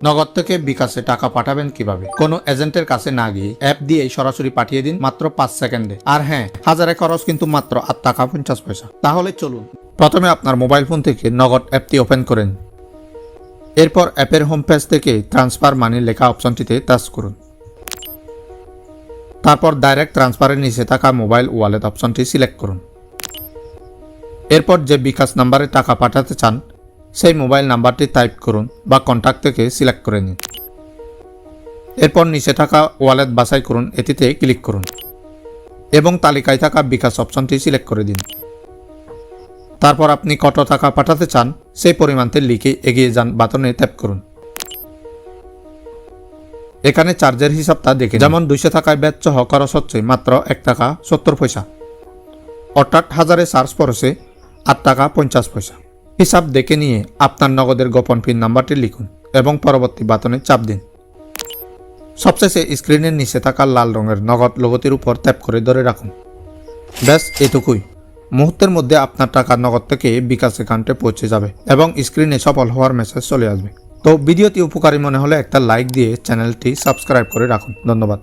নগদ থেকে বিকাশে টাকা পাঠাবেন কিভাবে? কোনো এজেন্টের কাছে না গিয়ে অ্যাপ দিয়ে সরাসরি পাঠিয়ে দিন মাত্র 5 সেকেন্ডে। আর হ্যাঁ, হাজারে খরচ কিন্তু মাত্র 8 টাকা 50 পয়সা। তাহলে চলুন, প্রথমে আপনার মোবাইল ফোন থেকে নগদ অ্যাপটি ওপেন করেন। এরপর অ্যাপের হোম পেজ থেকে ট্রান্সফার মানি লেখা অপশনটিতে টাচ করুন। তারপর ডাইরেক্ট ট্রান্সফারের নিচে থাকা মোবাইল ওয়ালেট অপশনটি সিলেক্ট করুন। এরপর যে বিকাশ নাম্বারে টাকা পাঠাতে চান সেই মোবাইল নাম্বারটি টাইপ করুন বা কন্ট্যাক্ট থেকে সিলেক্ট করে নিন। এরপর নিচে থাকা ওয়ালেট বাছাই করুন, এটিতে ক্লিক করুন এবং তালিকায় থাকা বিকাশ অপশনটি সিলেক্ট করে দিন। তারপর আপনি কত টাকা পাঠাতে চান সেই পরিমাণটি লিখে এগিয়ে যান বাটনে ট্যাপ করুন। এখানে চার্জের হিসাবটা দেখে, যেমন 200 টাকায় ব্যাট সহ খরচ হচ্ছে মাত্র 1 টাকা 70 পয়সা, অর্থাৎ হাজারে চার্জ পড়েছে 8 টাকা 50 পয়সা। হিসাব দেখে নিয়ে আপনার নগদের গোপন পিন নাম্বারটি লিখুন এবং পরবর্তী বাটনে চাপ দিন। সবশেষে স্ক্রিনের নিচে থাকা লাল রঙের নগদ লোগোটির উপর ট্যাপ করে ধরে রাখুন। ব্যাস এটুকুই, মুহূর্তের মধ্যে আপনার টাকা নগদ থেকে বিকাশ অ্যাকাউন্টে পৌঁছে যাবে এবং স্ক্রিনে সফল হওয়ার মেসেজ চলে আসবে। তো ভিডিওটি উপকারী মনে হলে একটা লাইক দিয়ে চ্যানেলটি সাবস্ক্রাইব করে রাখুন। ধন্যবাদ।